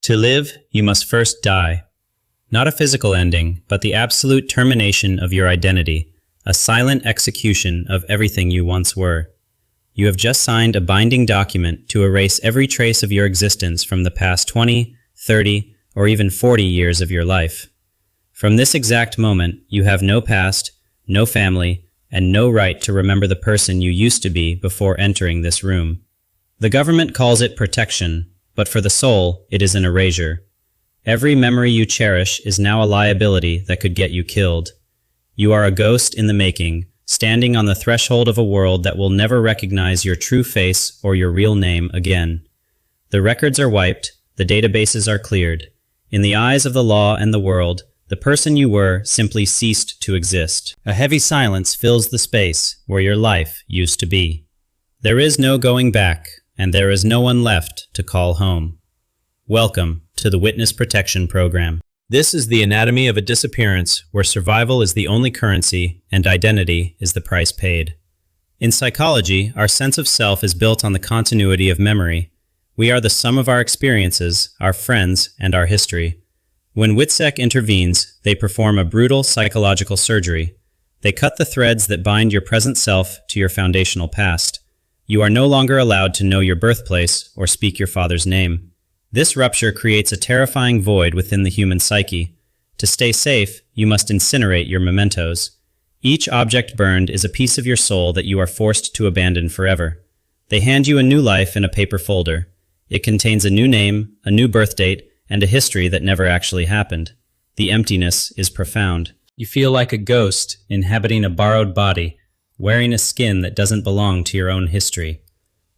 To live, you must first die. Not a physical ending, but the absolute termination of your identity, a silent execution of everything you once were. You have just signed a binding document to erase every trace of your existence from the past 20, 30, or even 40 years of your life. From this exact moment, you have no past, no family, and no right to remember the person you used to be before entering this room. The government calls it protection, but for the soul, it is an erasure. Every memory you cherish is now a liability that could get you killed. You are a ghost in the making, standing on the threshold of a world that will never recognize your true face or your real name again. The records are wiped, the databases are cleared. In the eyes of the law and the world, the person you were simply ceased to exist. A heavy silence fills the space where your life used to be. There is no going back, and there is no one left to call home. Welcome to the Witness Protection Program. This is the anatomy of a disappearance where survival is the only currency and identity is the price paid. In psychology, our sense of self is built on the continuity of memory. We are the sum of our experiences, our friends, and our history. When WITSEC intervenes, they perform a brutal psychological surgery. They cut the threads that bind your present self to your foundational past. You are no longer allowed to know your birthplace or speak your father's name. This rupture creates a terrifying void within the human psyche. To stay safe, you must incinerate your mementos. Each object burned is a piece of your soul that you are forced to abandon forever. They hand you a new life in a paper folder. It contains a new name, a new birth date, and a history that never actually happened. The emptiness is profound. You feel like a ghost inhabiting a borrowed body, wearing a skin that doesn't belong to your own history.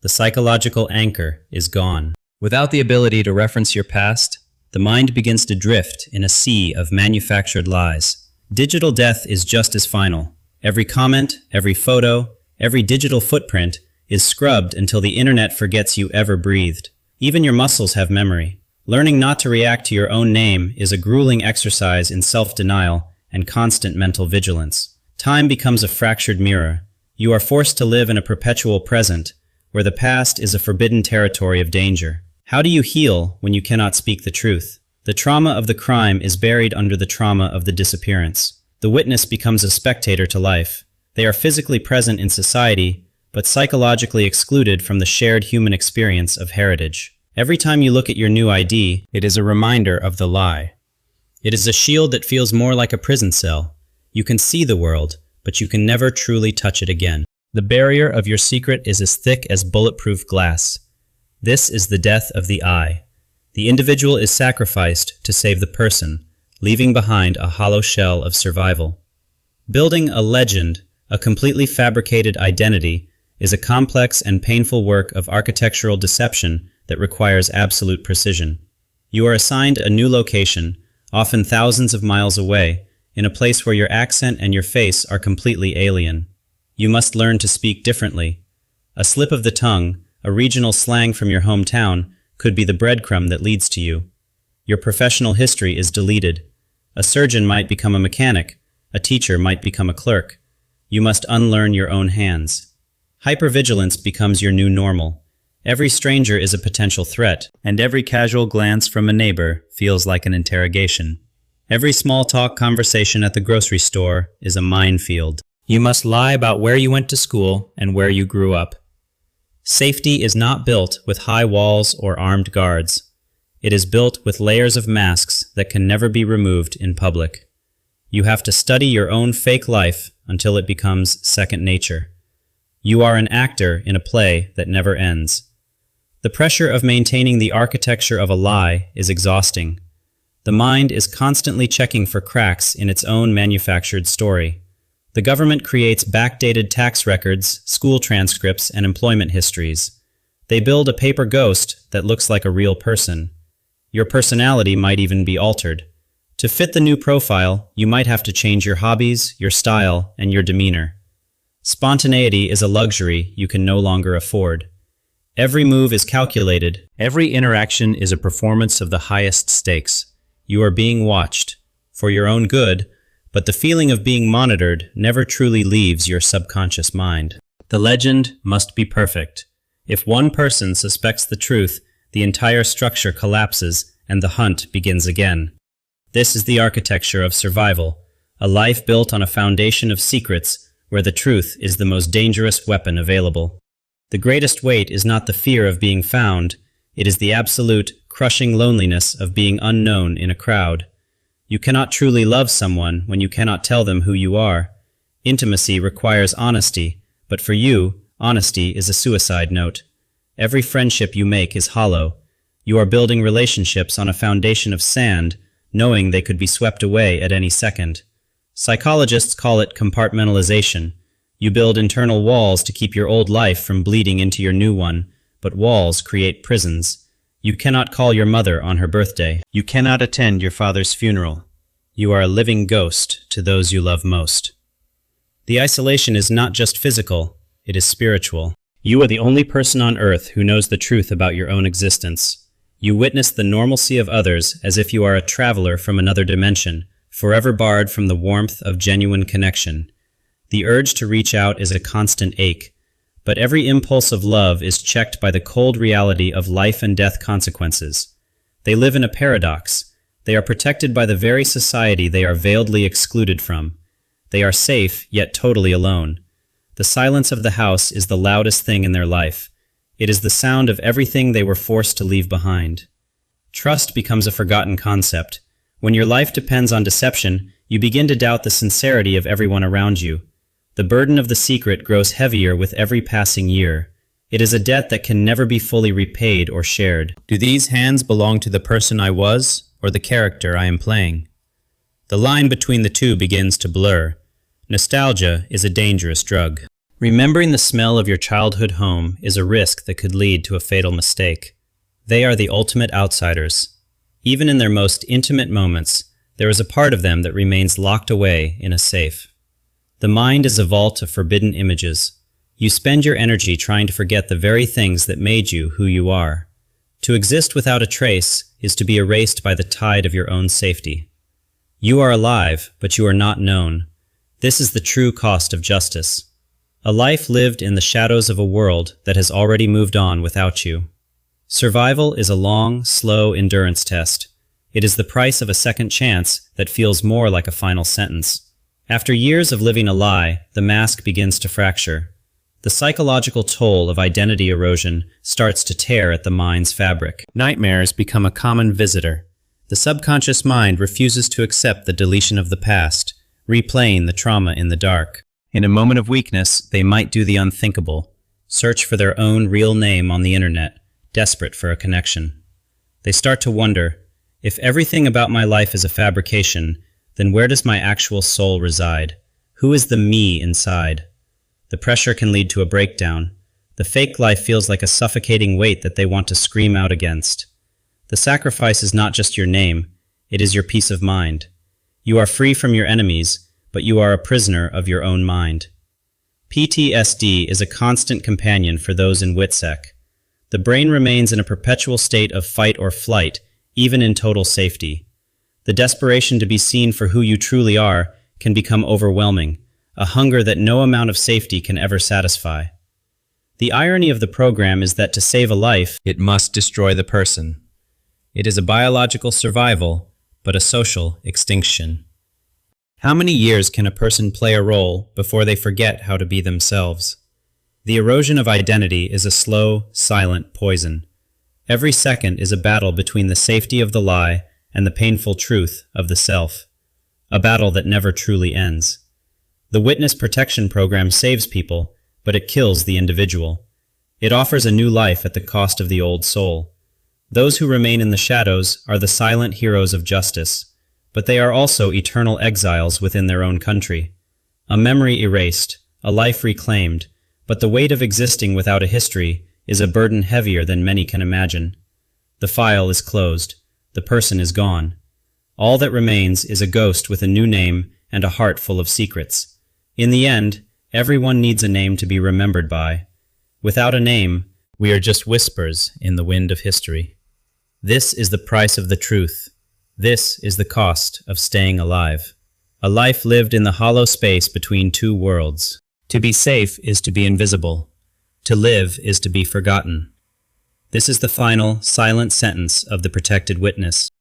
The psychological anchor is gone. Without the ability to reference your past, the mind begins to drift in a sea of manufactured lies. Digital death is just as final. Every comment, every photo, every digital footprint is scrubbed until the internet forgets you ever breathed. Even your muscles have memory. Learning not to react to your own name is a grueling exercise in self-denial and constant mental vigilance. Time becomes a fractured mirror. You are forced to live in a perpetual present, where the past is a forbidden territory of danger. How do you heal when you cannot speak the truth? The trauma of the crime is buried under the trauma of the disappearance. The witness becomes a spectator to life. They are physically present in society, but psychologically excluded from the shared human experience of heritage. Every time you look at your new ID, it is a reminder of the lie. It is a shield that feels more like a prison cell. You can see the world, but you can never truly touch it again. The barrier of your secret is as thick as bulletproof glass. This is the death of the I. The individual is sacrificed to save the person, leaving behind a hollow shell of survival. Building a legend, a completely fabricated identity, is a complex and painful work of architectural deception that requires absolute precision. You are assigned a new location, often thousands of miles away, in a place where your accent and your face are completely alien. You must learn to speak differently. A slip of the tongue, a regional slang from your hometown, could be the breadcrumb that leads to you. Your professional history is deleted. A surgeon might become a mechanic. A teacher might become a clerk. You must unlearn your own hands. Hypervigilance becomes your new normal. Every stranger is a potential threat, and every casual glance from a neighbor feels like an interrogation. Every small-talk conversation at the grocery store is a minefield. You must lie about where you went to school and where you grew up. Safety is not built with high walls or armed guards. It is built with layers of masks that can never be removed in public. You have to study your own fake life until it becomes second nature. You are an actor in a play that never ends. The pressure of maintaining the architecture of a lie is exhausting. The mind is constantly checking for cracks in its own manufactured story. The government creates backdated tax records, school transcripts, and employment histories. They build a paper ghost that looks like a real person. Your personality might even be altered. To fit the new profile, you might have to change your hobbies, your style, and your demeanor. Spontaneity is a luxury you can no longer afford. Every move is calculated. Every interaction is a performance of the highest stakes. You are being watched, for your own good, but the feeling of being monitored never truly leaves your subconscious mind. The legend must be perfect. If one person suspects the truth, the entire structure collapses and the hunt begins again. This is the architecture of survival, a life built on a foundation of secrets where the truth is the most dangerous weapon available. The greatest weight is not the fear of being found, it is the absolute, crushing loneliness of being unknown in a crowd. You cannot truly love someone when you cannot tell them who you are. Intimacy requires honesty, but for you, honesty is a suicide note. Every friendship you make is hollow. You are building relationships on a foundation of sand, knowing they could be swept away at any second. Psychologists call it compartmentalization. You build internal walls to keep your old life from bleeding into your new one, but walls create prisons. You cannot call your mother on her birthday. You cannot attend your father's funeral. You are a living ghost to those you love most. The isolation is not just physical, it is spiritual. You are the only person on earth who knows the truth about your own existence. You witness the normalcy of others as if you are a traveler from another dimension, forever barred from the warmth of genuine connection. The urge to reach out is a constant ache, but every impulse of love is checked by the cold reality of life and death consequences. They live in a paradox. They are protected by the very society they are veiledly excluded from. They are safe, yet totally alone. The silence of the house is the loudest thing in their life. It is the sound of everything they were forced to leave behind. Trust becomes a forgotten concept. When your life depends on deception, you begin to doubt the sincerity of everyone around you. The burden of the secret grows heavier with every passing year. It is a debt that can never be fully repaid or shared. Do these hands belong to the person I was, or the character I am playing? The line between the two begins to blur. Nostalgia is a dangerous drug. Remembering the smell of your childhood home is a risk that could lead to a fatal mistake. They are the ultimate outsiders. Even in their most intimate moments, there is a part of them that remains locked away in a safe. The mind is a vault of forbidden images. You spend your energy trying to forget the very things that made you who you are. To exist without a trace is to be erased by the tide of your own safety. You are alive, but you are not known. This is the true cost of justice. A life lived in the shadows of a world that has already moved on without you. Survival is a long, slow endurance test. It is the price of a second chance that feels more like a final sentence. After years of living a lie, the mask begins to fracture. The psychological toll of identity erosion starts to tear at the mind's fabric. Nightmares become a common visitor. The subconscious mind refuses to accept the deletion of the past, replaying the trauma in the dark. In a moment of weakness, they might do the unthinkable, search for their own real name on the internet, desperate for a connection. They start to wonder, if everything about my life is a fabrication, then where does my actual soul reside? Who is the me inside? The pressure can lead to a breakdown. The fake life feels like a suffocating weight that they want to scream out against. The sacrifice is not just your name, it is your peace of mind. You are free from your enemies, but you are a prisoner of your own mind. PTSD is a constant companion for those in WITSEC. The brain remains in a perpetual state of fight or flight, even in total safety. The desperation to be seen for who you truly are can become overwhelming, a hunger that no amount of safety can ever satisfy. The irony of the program is that to save a life, it must destroy the person. It is a biological survival, but a social extinction. How many years can a person play a role before they forget how to be themselves? The erosion of identity is a slow, silent poison. Every second is a battle between the safety of the lie and the painful truth of the self, a battle that never truly ends. The Witness Protection Program saves people, but it kills the individual. It offers a new life at the cost of the old soul. Those who remain in the shadows are the silent heroes of justice, but they are also eternal exiles within their own country. A memory erased, a life reclaimed, but the weight of existing without a history is a burden heavier than many can imagine. The file is closed. The person is gone. All that remains is a ghost with a new name and a heart full of secrets. In the end, everyone needs a name to be remembered by. Without a name, we are just whispers in the wind of history. This is the price of the truth. This is the cost of staying alive. A life lived in the hollow space between two worlds. To be safe is to be invisible. To live is to be forgotten. This is the final, silent sentence of the protected witness.